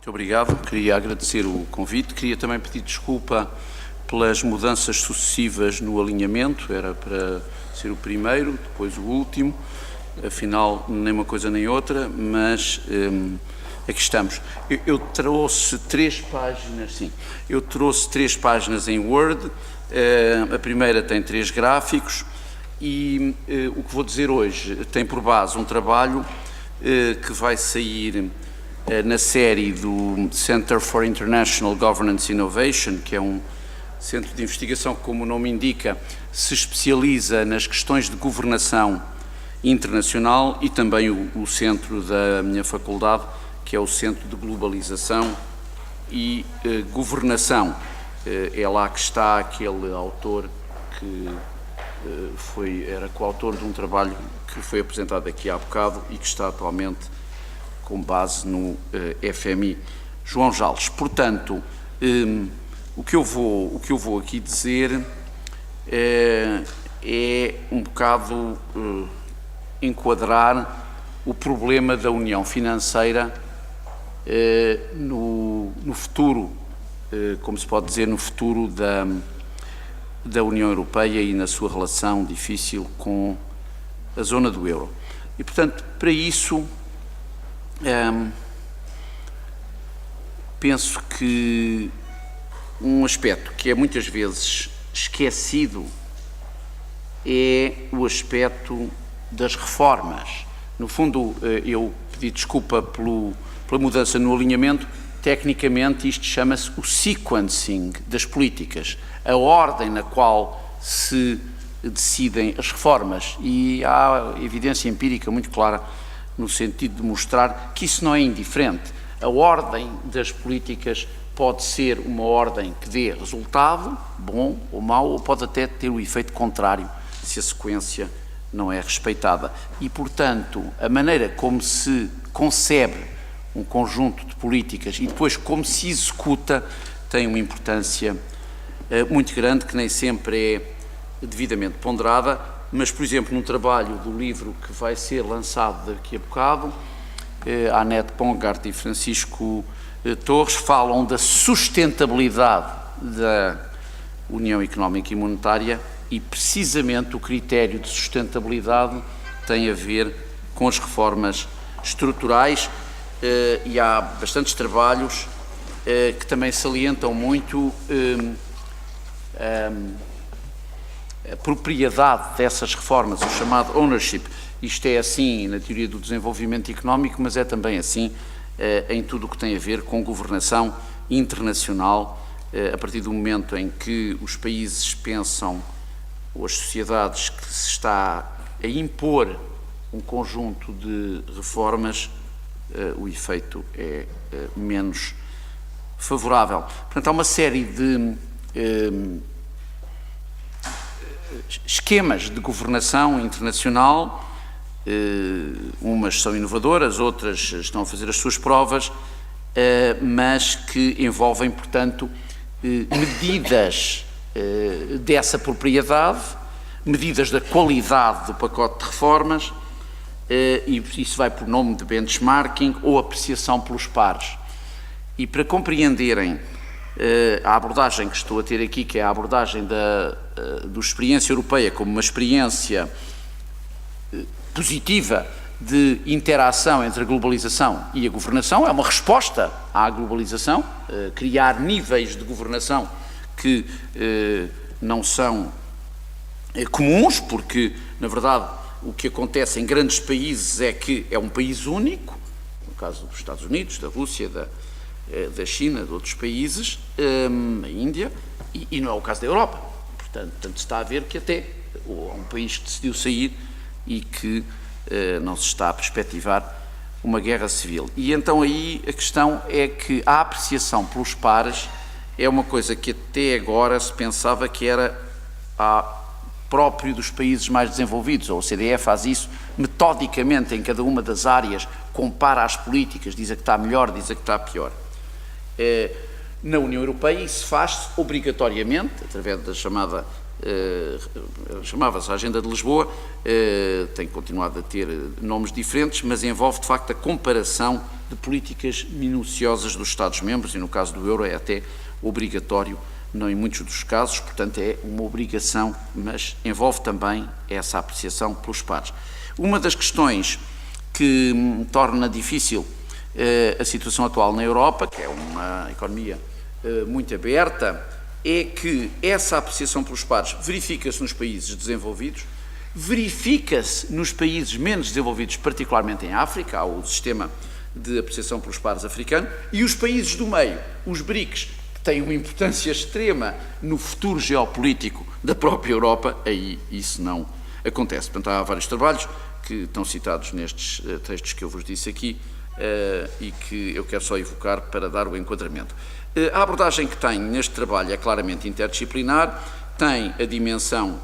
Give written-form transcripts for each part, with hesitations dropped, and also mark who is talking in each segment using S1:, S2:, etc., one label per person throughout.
S1: Muito obrigado. Queria agradecer o convite. Queria também pedir desculpa pelas mudanças sucessivas no alinhamento. Era para ser o primeiro, depois o último. Afinal, nem uma coisa nem outra, mas aqui estamos. Eu trouxe 3 páginas, sim. Eu trouxe 3 páginas em Word. A primeira tem 3 gráficos e o que vou dizer hoje tem por base um trabalho que vai sair na série do Center for International Governance Innovation, que é um centro de investigação que, como o nome indica, se especializa nas questões de governação internacional, e também o centro da minha faculdade, que é o Centro de Globalização e Governação. É lá que está aquele autor que era coautor de um trabalho que foi apresentado aqui há bocado e que está atualmente com base no FMI, João Jales. Portanto, o que eu vou aqui dizer é um bocado enquadrar o problema da união financeira no futuro, como se pode dizer, no futuro da União Europeia e na sua relação difícil com a zona do euro. E, portanto, para isso, penso que um aspecto que é muitas vezes esquecido é o aspecto das reformas. No fundo, eu pedi desculpa pela mudança no alinhamento. Tecnicamente, isto chama-se o sequencing das políticas, a ordem na qual se decidem as reformas, e há evidência empírica muito clara no sentido de mostrar que isso não é indiferente. A ordem das políticas pode ser uma ordem que dê resultado, bom ou mau, ou pode até ter o efeito contrário se a sequência não é respeitada. E, portanto, a maneira como se concebe um conjunto de políticas e depois como se executa tem uma importância muito grande, que nem sempre é devidamente ponderada, mas, por exemplo, num trabalho do livro que vai ser lançado daqui a bocado, a Annette Bongard e Francisco Torres falam da sustentabilidade da União Económica e Monetária, e precisamente o critério de sustentabilidade tem a ver com as reformas estruturais, e há bastantes trabalhos que também salientam muito a propriedade dessas reformas, o chamado ownership. Isto é assim na teoria do desenvolvimento económico, mas é também assim em tudo o que tem a ver com governação internacional, a partir do momento em que os países pensam, ou as sociedades, que se está a impor um conjunto de reformas, o efeito é menos favorável. Portanto, há uma série de esquemas de governação internacional, umas são inovadoras, outras estão a fazer as suas provas, mas que envolvem, portanto, medidas dessa propriedade, medidas da qualidade do pacote de reformas, e isso vai por nome de benchmarking ou apreciação pelos pares. E para compreenderem a abordagem que estou a ter aqui, que é a abordagem da experiência europeia como uma experiência positiva de interação entre a globalização e a governação, é uma resposta à globalização, criar níveis de governação que não são comuns, porque, na verdade, o que acontece em grandes países é que é um país único, no caso dos Estados Unidos, da Rússia, da China, de outros países, a Índia, e não é o caso da Europa. Portanto, está a ver que até há um país que decidiu sair e que não se está a perspectivar uma guerra civil. E então aí a questão é que a apreciação pelos pares é uma coisa que até agora se pensava que era próprio dos países mais desenvolvidos. A OCDE faz isso metodicamente em cada uma das áreas, compara as políticas, diz a que está melhor, diz a que está pior. Na União Europeia isso faz-se obrigatoriamente, através da chamada chamava-se a Agenda de Lisboa, tem continuado a ter nomes diferentes, mas envolve de facto a comparação de políticas minuciosas dos Estados-membros, e no caso do euro é até obrigatório, não em muitos dos casos, portanto é uma obrigação, mas envolve também essa apreciação pelos pares. Uma das questões que torna difícil a situação atual na Europa, que é uma economia muito aberta, é que essa apreciação pelos pares verifica-se nos países desenvolvidos, verifica-se nos países menos desenvolvidos, particularmente em África, há o sistema de apreciação pelos pares africano, e os países do meio, os BRICS, que têm uma importância extrema no futuro geopolítico da própria Europa, aí isso não acontece. Portanto, há vários trabalhos que estão citados nestes textos que eu vos disse aqui e que eu quero só evocar para dar o enquadramento. A abordagem que tenho neste trabalho é claramente interdisciplinar, tem a dimensão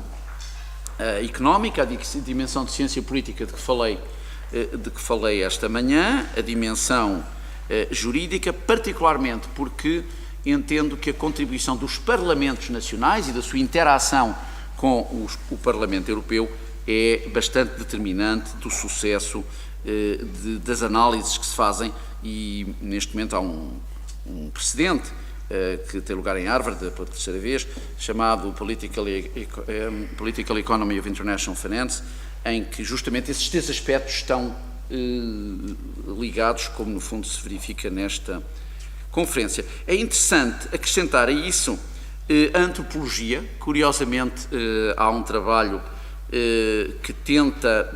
S1: económica, a dimensão de ciência política de que falei esta manhã, a dimensão jurídica, particularmente porque entendo que a contribuição dos Parlamentos Nacionais e da sua interação com o Parlamento Europeu é bastante determinante do sucesso das análises que se fazem, e neste momento há um precedente que tem lugar em Harvard pela terceira vez, chamado Political Economy of International Finance, em que justamente esses três aspectos estão ligados, como no fundo se verifica nesta conferência. É interessante acrescentar a isso a antropologia. Curiosamente, há um trabalho que tenta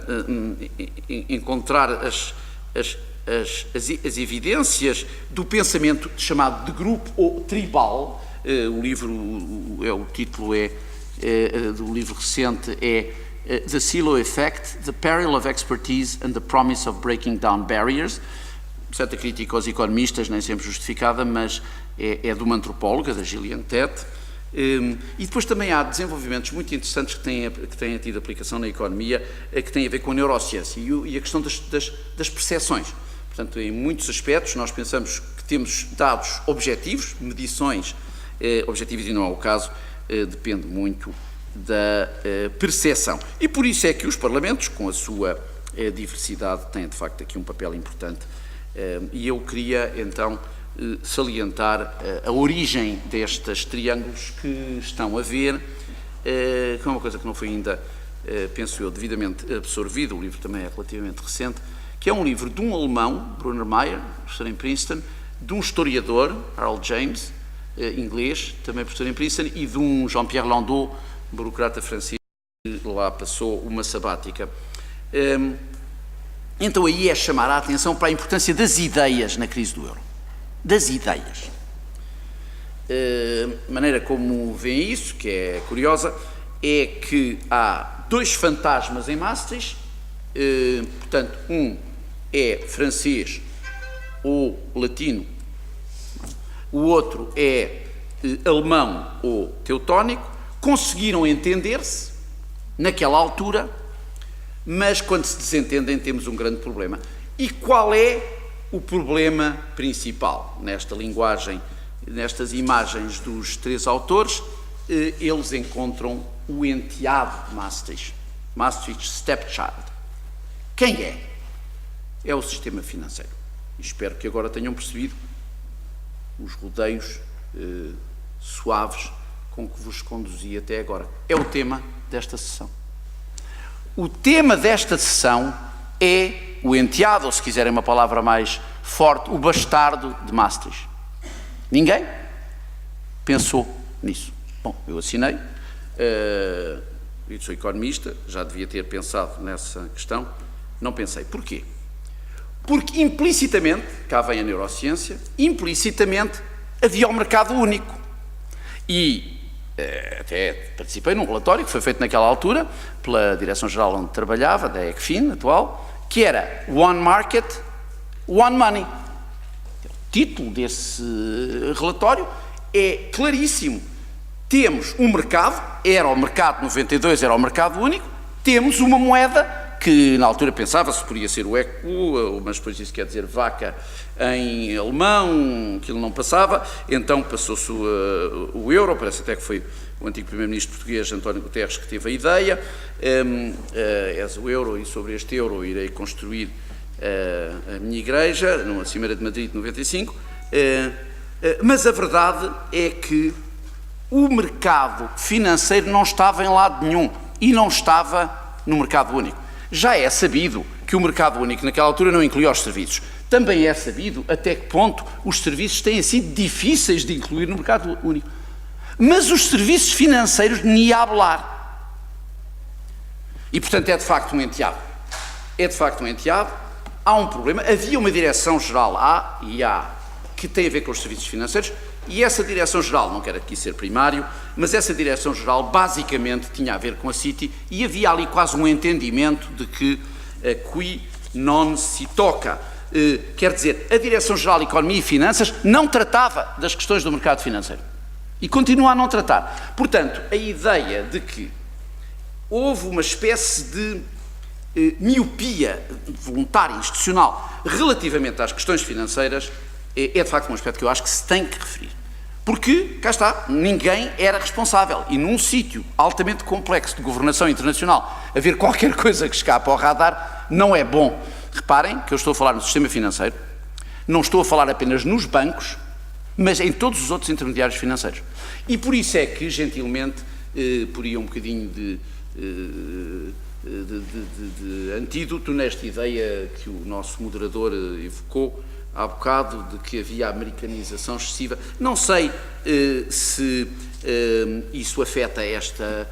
S1: encontrar as evidências do pensamento chamado de grupo ou tribal. O título do livro recente é The Silo Effect, The Peril of Expertise and the Promise of Breaking Down Barriers. Certa crítica aos economistas, nem sempre justificada, mas é de uma antropóloga, da Gillian Tett. E depois também há desenvolvimentos muito interessantes que têm tido aplicação na economia, que têm a ver com a neurociência e a questão das percepções. Portanto, em muitos aspectos, nós pensamos que temos dados objetivos, medições objetivas, e não é o caso, depende muito da percepção. E por isso é que os Parlamentos, com a sua diversidade, têm de facto aqui um papel importante. E eu queria, então, salientar a origem destes triângulos que estão a ver, que é uma coisa que não foi ainda, penso eu, devidamente absorvido. O livro também é relativamente recente, que é um livro de um alemão, Brunner Meyer, professor em Princeton, de um historiador, Harold James, inglês, também professor em Princeton, e de um Jean-Pierre Landau, burocrata francês, que lá passou uma sabática. Então aí é chamar a atenção para a importância das ideias na crise do euro. Das ideias. A maneira como veem isso, que é curiosa, é que há dois fantasmas em Maastricht, portanto, um é francês ou latino, o outro é alemão ou teutónico, conseguiram entender-se naquela altura, mas quando se desentendem temos um grande problema. E qual é o problema principal nesta linguagem, nestas imagens dos três autores? Eles encontram o enteado de Maastricht, Maastricht's stepchild. Quem é? É o sistema financeiro. E espero que agora tenham percebido os rodeios suaves com que vos conduzi até agora. É o tema desta sessão. O tema desta sessão é o enteado, ou se quiserem uma palavra mais forte, o bastardo de Maastricht. Ninguém pensou nisso. Bom, eu assinei, eu sou economista, já devia ter pensado nessa questão, não pensei. Porquê? Porque implicitamente, cá vem a neurociência, implicitamente havia um mercado único. E até participei num relatório que foi feito naquela altura pela Direção-Geral onde trabalhava, da ECFIN atual, que era One Market, One Money. O título desse relatório é claríssimo. Temos um mercado, era o mercado 92, era o mercado único, temos uma moeda que na altura pensava-se poderia ser o ECU, mas depois isso quer dizer vaca em alemão, aquilo não passava, então passou-se o euro, parece até que foi o antigo primeiro-ministro português António Guterres que teve a ideia, o euro, e sobre este euro irei construir a minha igreja, numa Cimeira de Madrid de 95, mas a verdade é que o mercado financeiro não estava em lado nenhum e não estava no mercado único. Já é sabido que o mercado único naquela altura não incluía os serviços. Também é sabido até que ponto os serviços têm sido difíceis de incluir no mercado único. Mas os serviços financeiros nem hablar. E, portanto, é de facto um enteado. É de facto um enteado. Há um problema. Havia uma direção-geral A e A que tem a ver com os serviços financeiros, e essa direção-geral, não quero aqui ser primário, mas essa direção-geral basicamente tinha a ver com a Citi, e havia ali quase um entendimento de que qui non si toca. Quer dizer, a Direção-Geral de Economia e Finanças não tratava das questões do mercado financeiro. E continua a não tratar. Portanto, a ideia de que houve uma espécie de miopia voluntária, institucional, relativamente às questões financeiras, é de facto um aspecto que eu acho que se tem que referir. Porque, cá está, ninguém era responsável. E num sítio altamente complexo de governação internacional, haver qualquer coisa que escapa ao radar não é bom. Reparem que eu estou a falar no sistema financeiro, não estou a falar apenas nos bancos, mas em todos os outros intermediários financeiros. E por isso é que, gentilmente, por aí um bocadinho de antídoto nesta ideia que o nosso moderador evocou há bocado, de que havia americanização excessiva. Não sei se isso afeta esta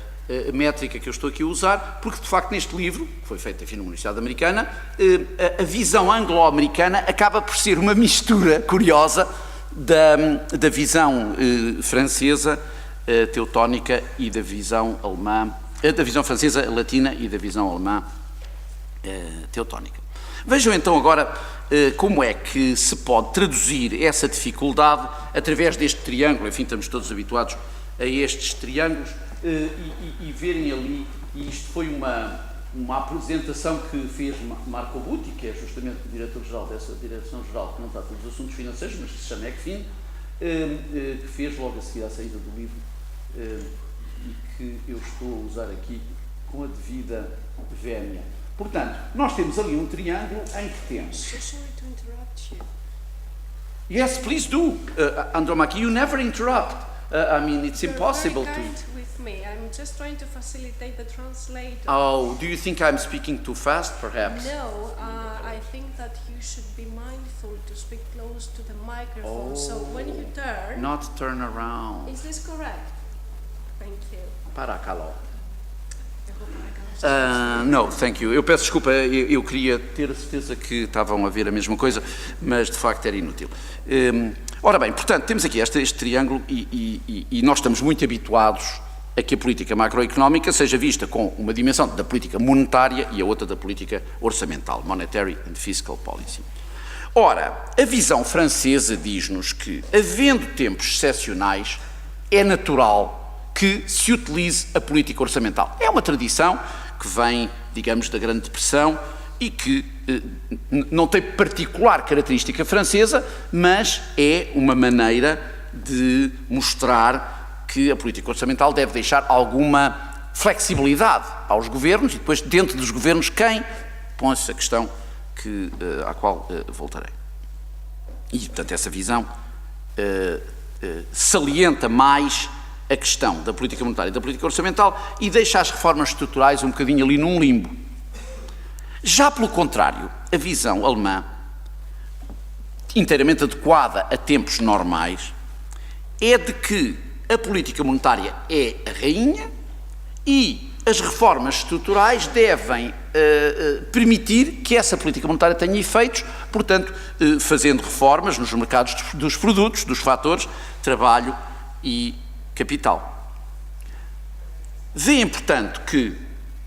S1: métrica que eu estou aqui a usar, porque de facto neste livro, que foi feito enfim numa universidade americana, a visão anglo-americana acaba por ser uma mistura curiosa da visão francesa teutónica e da visão alemã, da visão francesa latina e da visão alemã teutónica. Vejam então agora como é que se pode traduzir essa dificuldade através deste triângulo. Enfim, estamos todos habituados a estes triângulos e verem ali, e isto foi uma apresentação que fez Marco Butti, que é justamente o diretor-geral dessa direção-geral que não trata dos assuntos financeiros, mas que se chama ECFIN, que fez logo a seguir à saída do livro e que eu estou a usar aqui com a devida vénia. Portanto, nós temos ali um triângulo em que temos...
S2: Sorry to interrupt you.
S1: Yes, please do, Andromache, you never interrupt. I mean, it's impossible
S2: You're very
S1: to...
S2: kind with me. I'm just trying to facilitate the translator.
S1: Oh, do you think I'm speaking too fast, perhaps?
S2: No, I think that you should be mindful to speak close to the microphone. So when you turn...
S1: Not turn around.
S2: Is this correct? Thank you.
S1: Para calor. No, thank you. Eu peço desculpa, eu queria ter a certeza que estavam a ver a mesma coisa, mas de facto era inútil. Ora bem, portanto, temos aqui este triângulo e nós estamos muito habituados a que a política macroeconómica seja vista com uma dimensão da política monetária e a outra da política orçamental, monetary and fiscal policy. Ora, a visão francesa diz-nos que, havendo tempos excepcionais, é natural que se utilize a política orçamental. É uma tradição que vem, digamos, da Grande Depressão e que não tem particular característica francesa, mas é uma maneira de mostrar que a política orçamental deve deixar alguma flexibilidade aos governos e depois, dentro dos governos, quem? Põe-se a questão à qual voltarei. E, portanto, essa visão salienta mais a questão da política monetária e da política orçamental e deixa as reformas estruturais um bocadinho ali num limbo. Já pelo contrário, a visão alemã, inteiramente adequada a tempos normais, é de que a política monetária é a rainha e as reformas estruturais devem permitir que essa política monetária tenha efeitos, portanto, fazendo reformas nos mercados dos produtos, dos fatores, trabalho e capital. Veem, portanto, que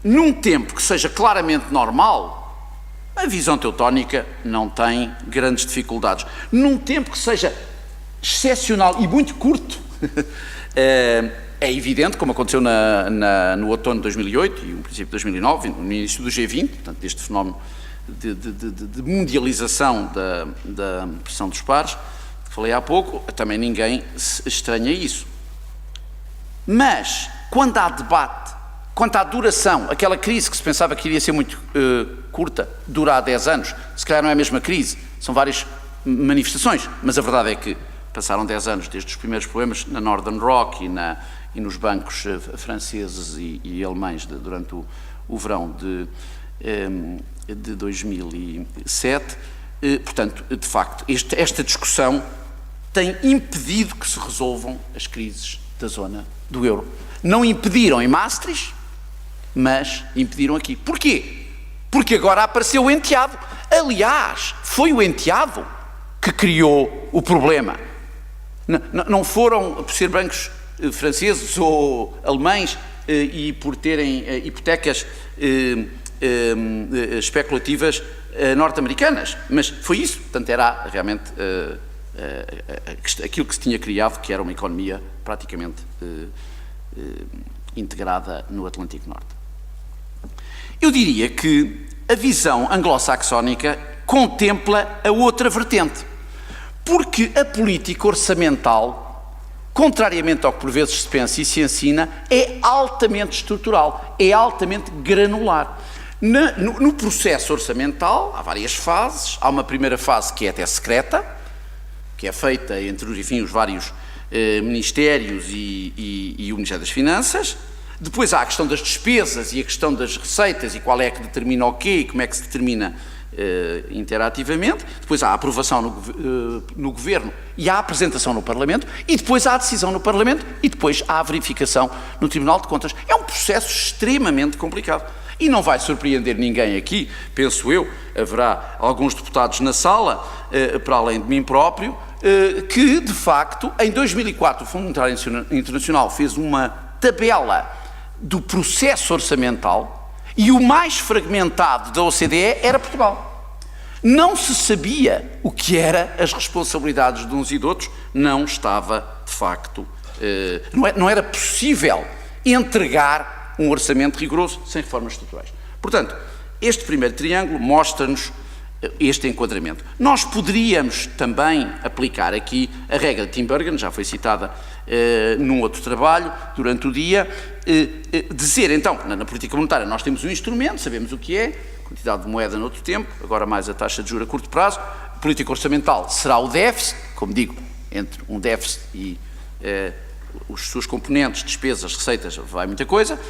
S1: num tempo que seja claramente normal, a visão teutónica não tem grandes dificuldades. Num tempo que seja excepcional e muito curto, é evidente, como aconteceu no outono de 2008 e no princípio de 2009, no início do G20, portanto, deste fenómeno de mundialização da pressão dos pares, que falei há pouco, também ninguém se estranha isso. Mas, quando há debate, quanto à duração, aquela crise que se pensava que iria ser muito curta, dura há 10 anos, se calhar não é a mesma crise, são várias manifestações, mas a verdade é que passaram 10 anos desde os primeiros problemas na Northern Rock e nos bancos franceses e alemães durante o verão de 2007. Portanto, de facto, esta discussão tem impedido que se resolvam as crises da zona do euro. Não impediram em Maastricht, mas impediram aqui. Porquê? Porque agora apareceu o enteado. Aliás, foi o enteado que criou o problema. Não foram por ser bancos franceses ou alemães e por terem hipotecas especulativas norte-americanas, mas foi isso. Portanto, era realmente aquilo que se tinha criado, que era uma economia praticamente integrada no Atlântico Norte. Eu diria que a visão anglo-saxónica contempla a outra vertente, porque a política orçamental, contrariamente ao que por vezes se pensa e se ensina, é altamente estrutural, é altamente granular. No processo orçamental há várias fases. Há uma primeira fase que é até secreta, que é feita entre os vários ministérios e o Ministério das Finanças. Depois há a questão das despesas e a questão das receitas e qual é que determina o quê e como é que se determina interativamente. Depois há a aprovação no Governo e há a apresentação no Parlamento, e depois há a decisão no Parlamento e depois há a verificação no Tribunal de Contas. É um processo extremamente complicado. E não vai surpreender ninguém aqui, penso eu, haverá alguns deputados na sala, para além de mim próprio, que, de facto, em 2004 o Fundo Monetário Internacional fez uma tabela do processo orçamental e o mais fragmentado da OCDE era Portugal. Não se sabia o que eram as responsabilidades de uns e de outros, não estava, de facto, não era possível entregar um orçamento rigoroso sem reformas estruturais. Portanto, este primeiro triângulo mostra-nos este enquadramento. Nós poderíamos também aplicar aqui a regra de Tinbergen, já foi citada num outro trabalho durante o dia, dizer então, na política monetária nós temos um instrumento, sabemos o que é, quantidade de moeda no outro tempo, agora mais a taxa de juros a curto prazo, a política orçamental será o déficit, como digo, entre um déficit e os seus componentes, despesas, receitas, vai muita coisa.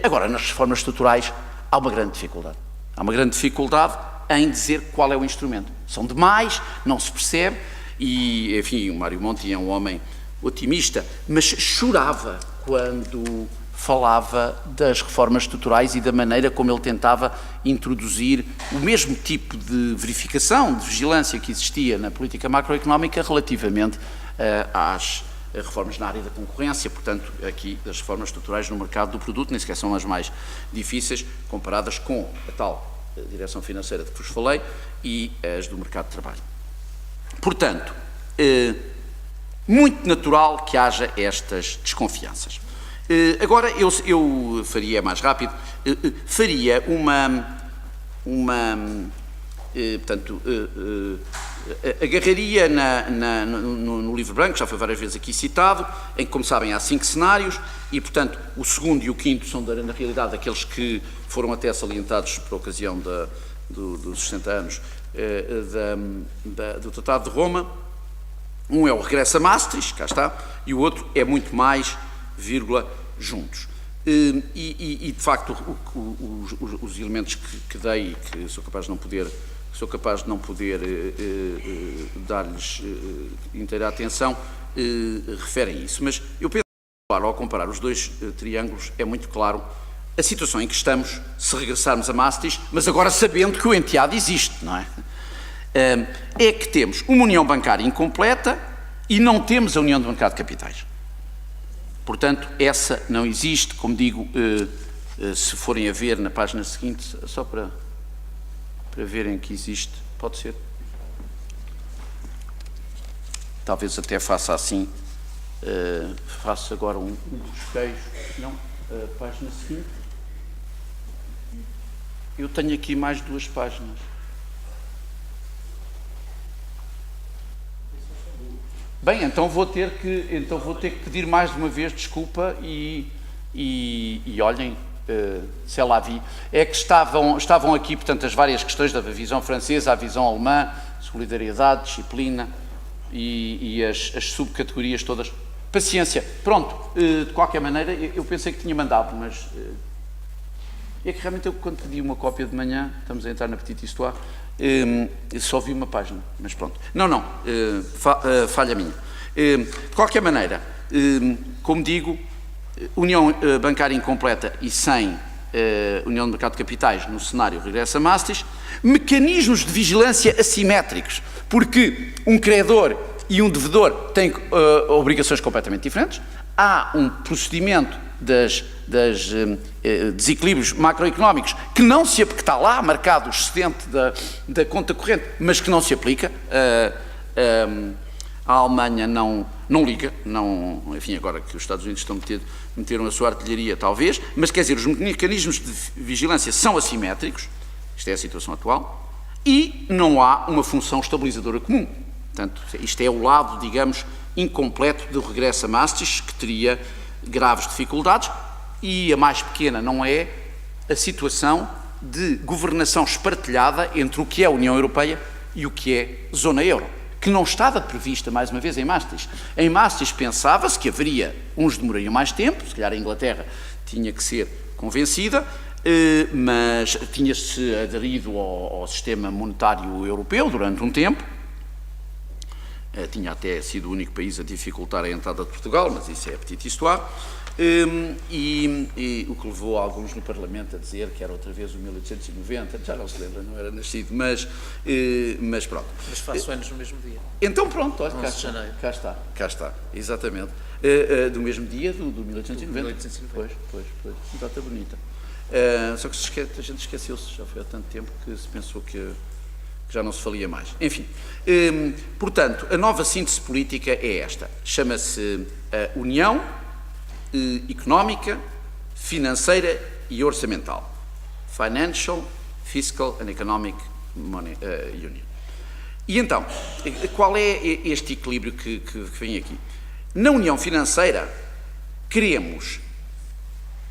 S1: Agora, nas reformas estruturais, há uma grande dificuldade. Há uma grande dificuldade em dizer qual é o instrumento. São demais, não se percebe, e, enfim, o Mário Monti é um homem otimista, mas chorava quando falava das reformas estruturais e da maneira como ele tentava introduzir o mesmo tipo de verificação, de vigilância que existia na política macroeconómica relativamente às reformas na área da concorrência, portanto, aqui das reformas estruturais no mercado do produto, nem sequer são as mais difíceis, comparadas com a tal direção financeira de que vos falei e as do mercado de trabalho. Portanto, muito natural que haja estas desconfianças. Agora, eu faria mais rápido, faria portanto, agarraria no livro branco, já foi várias vezes aqui citado, em que, como sabem, há 5 cenários e, portanto, o segundo e o quinto são, na realidade, aqueles que foram até salientados por ocasião dos 60 anos do Tratado de Roma. Um é o regresso a Maastricht, cá está, e o outro é muito mais, juntos. E de facto, os elementos que dei e que sou capaz de não poder dar-lhes inteira atenção, referem isso. Mas eu penso que, ao comparar os dois triângulos, é muito claro a situação em que estamos se regressarmos a Maastricht, mas agora sabendo que o enteado existe, não é? É que temos uma união bancária incompleta e não temos a união do mercado de capitais. Portanto, essa não existe, como digo, se forem a ver na página seguinte, só para verem que existe, pode ser. Talvez até faça assim, faço agora um busqueio, não, a página seguinte. Eu tenho aqui mais 2 páginas. Bem, então vou ter que pedir mais de uma vez desculpa e olhem, sei lá vi, é que estavam aqui, portanto, as várias questões da visão francesa, a visão alemã, solidariedade, disciplina e as subcategorias todas. Paciência. Pronto, de qualquer maneira, eu pensei que tinha mandado, mas é que realmente eu, quando pedi uma cópia de manhã, estamos a entrar na Petite Histoire, só vi uma página, mas pronto. Não, falha minha. De qualquer maneira, como digo, União Bancária incompleta e sem União de Mercado de Capitais no cenário regressa a Maastricht, mecanismos de vigilância assimétricos, porque um credor e um devedor têm obrigações completamente diferentes, há um procedimento das desequilíbrios macroeconómicos que está lá marcado o excedente da conta corrente, mas que não se aplica. A Alemanha não liga, enfim, agora que os Estados Unidos meteram a sua artilharia, talvez, mas quer dizer, os mecanismos de vigilância são assimétricos, isto é a situação atual, e não há uma função estabilizadora comum. Portanto, isto é o lado, digamos, incompleto do regresso a Maastricht, que teria graves dificuldades, e a mais pequena não é a situação de governação espartilhada entre o que é a União Europeia e o que é zona euro, que não estava prevista, mais uma vez, em Maastricht. Em Maastricht pensava-se que haveria, uns demorariam mais tempo, se calhar a Inglaterra tinha que ser convencida, mas tinha-se aderido ao sistema monetário europeu durante um tempo, tinha até sido o único país a dificultar a entrada de Portugal, mas isso é a Petite Histoire, e o que levou alguns no Parlamento a dizer que era outra vez o 1890, já não se lembra, não era nascido, mas pronto.
S3: Mas faço anos no mesmo dia.
S1: Então pronto, olha, cá está, exatamente. Do mesmo dia do 1890. Pois, data bonita. Só que a gente esqueceu-se, já foi há tanto tempo que se pensou que já não se falia mais. Enfim, portanto, a nova síntese política é esta. Chama-se União Económica, Financeira e Orçamental. Financial, Fiscal and Economic Union. E então, qual é este equilíbrio que vem aqui? Na União Financeira, queremos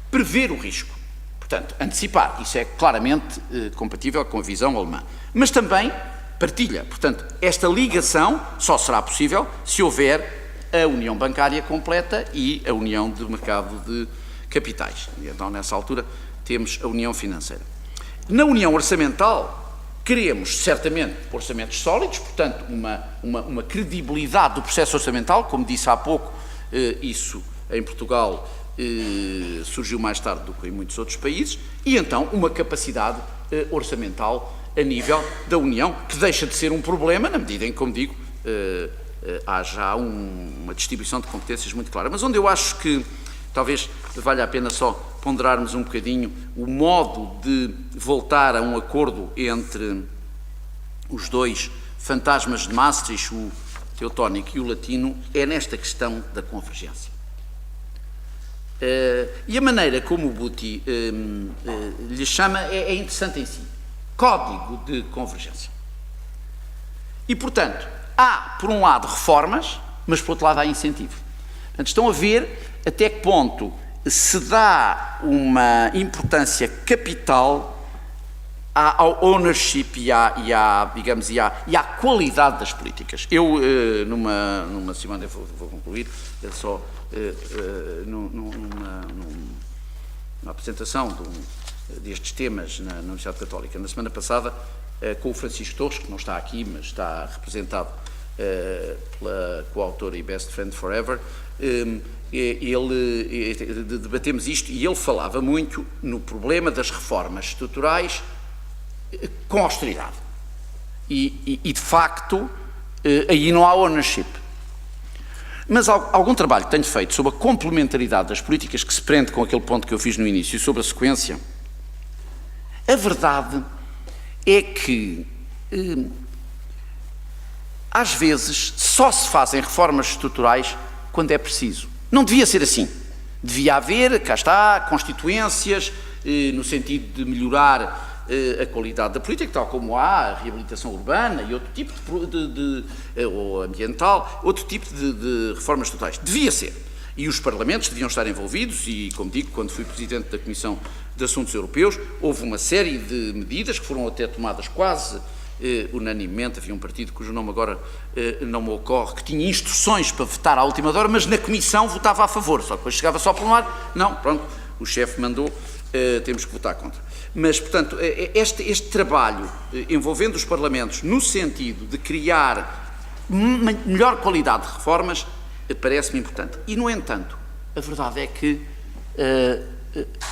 S1: prever o risco. Portanto, antecipar, isso é claramente compatível com a visão alemã. Mas também partilha. Portanto, esta ligação só será possível se houver a União Bancária completa e a União de Mercado de Capitais. Então, nessa altura, temos a União Financeira. Na União Orçamental, queremos, certamente, orçamentos sólidos, portanto, uma credibilidade do processo orçamental, como disse há pouco, isso em Portugal surgiu mais tarde do que em muitos outros países, e então uma capacidade orçamental a nível da União, que deixa de ser um problema, na medida em que, como digo, há já uma distribuição de competências muito clara. Mas onde eu acho que talvez valha a pena só ponderarmos um bocadinho o modo de voltar a um acordo entre os dois fantasmas de Maastricht, o teutónico e o latino, é nesta questão da convergência. E a maneira como o Buti lhe chama é interessante em si. Código de convergência. E, portanto, há, por um lado, reformas, mas, por outro lado, há incentivo. Portanto, estão a ver até que ponto se dá uma importância capital ao ownership e à qualidade das políticas. Eu, numa semana, vou concluir, só numa apresentação destes temas na Universidade Católica, na semana passada, com o Francisco Torres, que não está aqui, mas está representado pela coautora e Best Friend Forever, debatemos isto e ele falava muito no problema das reformas estruturais com austeridade. E de facto, aí não há ownership. Mas algum trabalho que tenho feito sobre a complementaridade das políticas, que se prende com aquele ponto que eu fiz no início, sobre a sequência, a verdade é que, às vezes, só se fazem reformas estruturais quando é preciso. Não devia ser assim. Devia haver, cá está, constituências, no sentido de melhorar a qualidade da política, tal como há a reabilitação urbana e outro tipo ou ambiental, outro tipo de reformas totais. Devia ser. E os parlamentos deviam estar envolvidos e, como digo, quando fui Presidente da Comissão de Assuntos Europeus, houve uma série de medidas que foram até tomadas quase unanimemente. Havia um partido cujo nome agora não me ocorre, que tinha instruções para votar à última hora, mas na Comissão votava a favor, só que depois chegava só por um lado, não, pronto, o chefe mandou, temos que votar contra. Mas, portanto, este trabalho envolvendo os parlamentos no sentido de criar melhor qualidade de reformas parece-me importante. E, no entanto, a verdade é que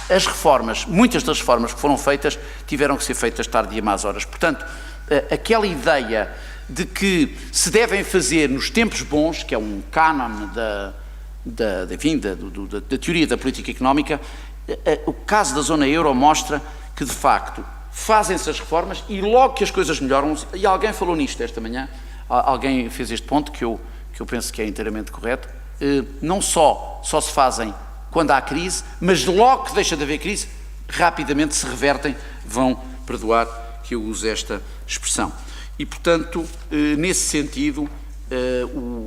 S1: as reformas, muitas das reformas que foram feitas, tiveram que ser feitas tarde e a más horas. Portanto, aquela ideia de que se devem fazer nos tempos bons, que é um cânon da teoria da política económica, o caso da zona euro mostra que, de facto, fazem-se as reformas e logo que as coisas melhoram, e alguém falou nisto esta manhã, alguém fez este ponto que eu penso que é inteiramente correto, não só se fazem quando há crise, mas logo que deixa de haver crise, rapidamente se revertem, vão perdoar que eu use esta expressão. E, portanto, nesse sentido,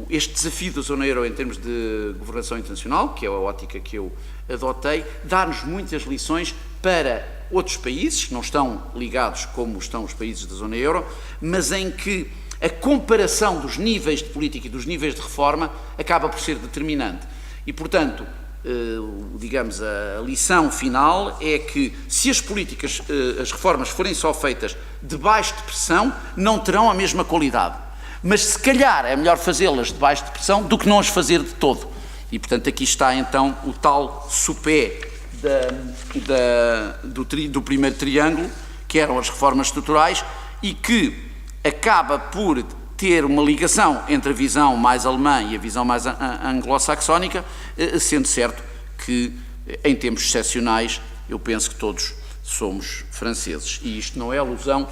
S1: este desafio da zona euro em termos de governação internacional, que é a ótica que eu adotei, dá-nos muitas lições para outros países que não estão ligados como estão os países da zona euro, mas em que a comparação dos níveis de política e dos níveis de reforma acaba por ser determinante. E, portanto, digamos, a lição final é que se as políticas, as reformas forem só feitas debaixo de pressão, não terão a mesma qualidade. Mas se calhar é melhor fazê-las debaixo de pressão do que não as fazer de todo. E, portanto, aqui está então o tal supé do primeiro triângulo, que eram as reformas estruturais, e que acaba por ter uma ligação entre a visão mais alemã e a visão mais anglo-saxónica, sendo certo que, em tempos excepcionais, eu penso que todos somos franceses. E isto não é alusão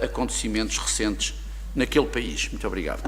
S1: a acontecimentos recentes naquele país. Muito obrigado.